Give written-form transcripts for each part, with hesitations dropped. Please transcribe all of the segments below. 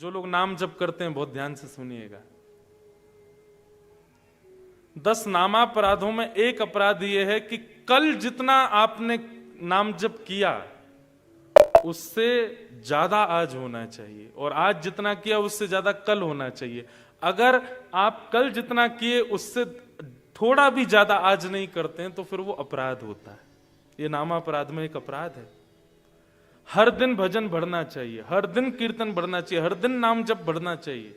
जो लोग नाम जप करते हैं बहुत ध्यान से सुनिएगा। 10 नामापराधों में एक अपराध यह है कि कल जितना आपने नाम जप किया उससे ज्यादा आज होना चाहिए, और आज जितना किया उससे ज्यादा कल होना चाहिए। अगर आप कल जितना किए उससे थोड़ा भी ज्यादा आज नहीं करते हैं तो फिर वो अपराध होता है। ये नामापराध में एक अपराध है। हर दिन भजन बढ़ना चाहिए, हर दिन कीर्तन बढ़ना चाहिए, हर दिन नाम जप बढ़ना चाहिए।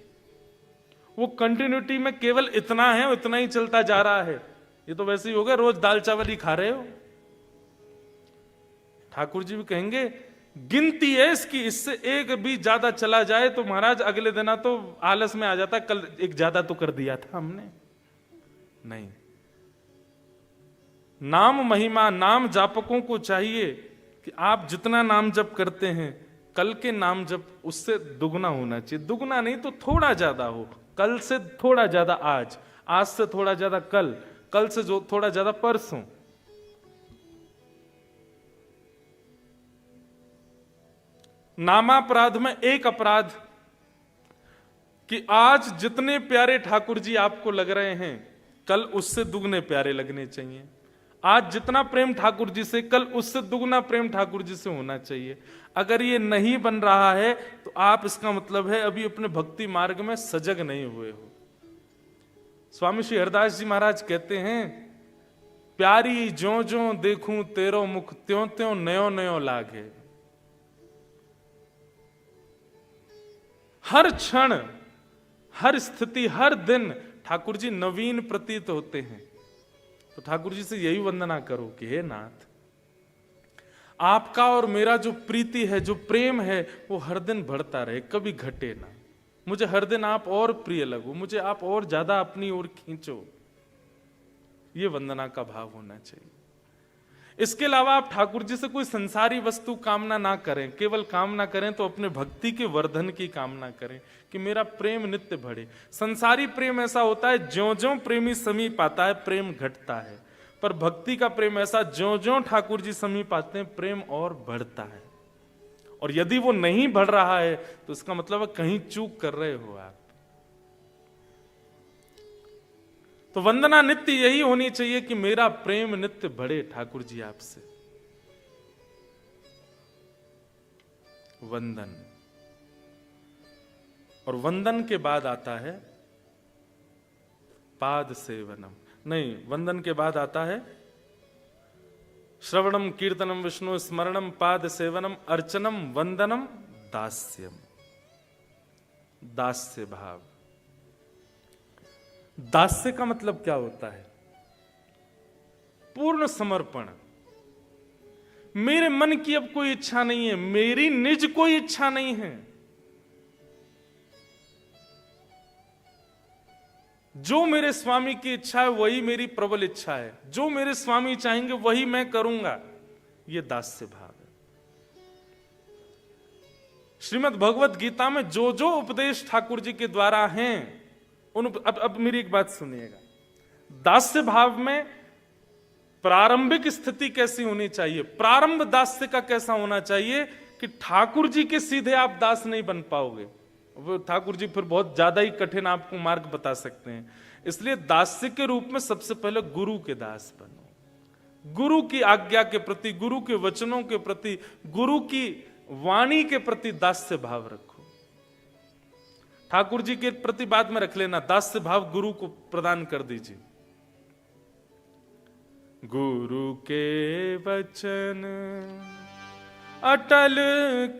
वो कंटिन्यूटी में केवल इतना है, इतना ही चलता जा रहा है। ये तो वैसे ही हो गया, रोज दाल चावल ही खा रहे हो। ठाकुर जी भी कहेंगे गिनती है इसकी, इससे एक भी ज्यादा चला जाए तो महाराज अगले दिन तो आलस में आ जाता, कल एक ज्यादा तो कर दिया था हमने। नहीं, नाम महिमा, नाम जापकों को चाहिए कि आप जितना नाम जप करते हैं कल के नाम जप उससे दुगना होना चाहिए। दुगना नहीं तो थोड़ा ज्यादा हो, कल से थोड़ा ज्यादा आज, आज से थोड़ा ज्यादा कल, कल से जो थोड़ा ज्यादा परसों। नामापराध में एक अपराध कि आज जितने प्यारे ठाकुर जी आपको लग रहे हैं कल उससे दुगने प्यारे लगने चाहिए। आज जितना प्रेम ठाकुर जी से कल उससे दुगना प्रेम ठाकुर जी से होना चाहिए। अगर ये नहीं बन रहा है तो आप, इसका मतलब है अभी अपने भक्ति मार्ग में सजग नहीं हुए हो। स्वामी श्री हरदास जी महाराज कहते हैं प्यारी ज्यों ज्यों देखूं तेरो मुख त्यों त्यों नयो नयो लागे। हर क्षण, हर स्थिति, हर दिन ठाकुर जी नवीन प्रतीत होते हैं। तो ठाकुर जी से यही वंदना करो कि हे नाथ, आपका और मेरा जो प्रीति है, जो प्रेम है, वो हर दिन बढ़ता रहे, कभी घटे ना। मुझे हर दिन आप और प्रिय लगो, मुझे आप और ज्यादा अपनी ओर खींचो। ये वंदना का भाव होना चाहिए। इसके अलावा आप ठाकुर जी से कोई संसारी वस्तु कामना ना करें। केवल कामना करें तो अपने भक्ति के वर्धन की कामना करें कि मेरा प्रेम नित्य बढ़े। संसारी प्रेम ऐसा होता है ज्यों ज्यों प्रेमी समीप आता है प्रेम घटता है, पर भक्ति का प्रेम ऐसा ज्यों ज्यों ठाकुर जी समीप आते हैं प्रेम और बढ़ता है। और यदि वो नहीं बढ़ रहा है तो इसका मतलब है कहीं चूक कर रहे हो आप। तो वंदना नित्य यही होनी चाहिए कि मेरा प्रेम नित्य बढ़े ठाकुर जी आपसे। वंदन, और वंदन के बाद आता है पाद सेवनम। नहीं, वंदन के बाद आता है श्रवणम कीर्तनम विष्णु स्मरणम पाद सेवनम अर्चनम वंदनम दास्यम। दास्य भाव। दास्य का मतलब क्या होता है? पूर्ण समर्पण। मेरे मन की अब कोई इच्छा नहीं है, मेरी निज कोई इच्छा नहीं है। जो मेरे स्वामी की इच्छा है वही मेरी प्रबल इच्छा है, जो मेरे स्वामी चाहेंगे वही मैं करूंगा। यह दास्य भाव है। श्रीमद् भगवत गीता में जो जो उपदेश ठाकुर जी के द्वारा हैं उन, अब मेरी एक बात सुनिएगा। दास्य भाव में प्रारंभिक स्थिति कैसी होनी चाहिए? प्रारंभ दास्य का कैसा होना चाहिए कि ठाकुर जी के सीधे आप दास नहीं बन पाओगे। वो ठाकुर जी फिर बहुत ज्यादा ही कठिन आपको मार्ग बता सकते हैं। इसलिए दास्य के रूप में सबसे पहले गुरु के दास बनो। गुरु की आज्ञा के प्रति, गुरु के वचनों के प्रति, गुरु की वाणी के प्रति दास्य भाव रखो। ठाकुर जी के प्रति बाद में रख लेना, दास्य भाव गुरु को प्रदान कर दीजिए। गुरु के वचन अटल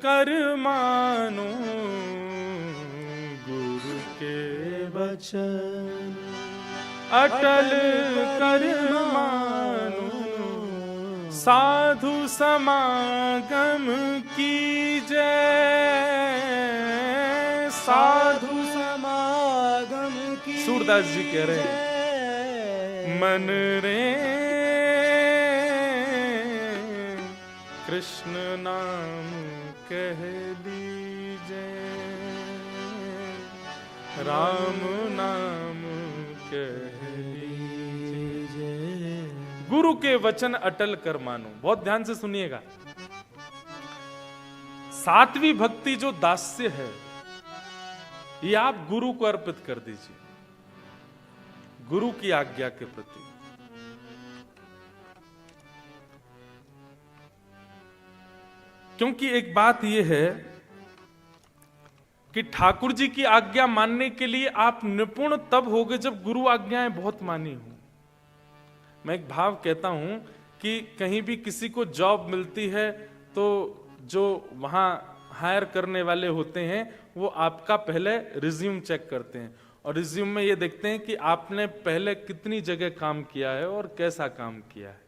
कर मानो, गुरु के वचन अटल कर मानो, साधु समागम की जय, साधु समागम की। सूरदास जी कह रहे हैं मन रे कृष्ण नाम कह लीजे, राम नाम कह लीजे। गुरु के वचन अटल कर मानो। बहुत ध्यान से सुनिएगा। सातवीं भक्ति जो दास्य है ये आप गुरु को अर्पित कर दीजिए, गुरु की आज्ञा के प्रति। क्योंकि एक बात यह है कि ठाकुर जी की आज्ञा मानने के लिए आप निपुण तब होगे जब गुरु आज्ञाएं बहुत मानी हो। मैं एक भाव कहता हूं कि कहीं भी किसी को जॉब मिलती है तो जो वहां हायर करने वाले होते हैं वो आपका पहले रिज्यूम चेक करते हैं और रिज्यूम में ये देखते हैं कि आपने पहले कितनी जगह काम किया है और कैसा काम किया है।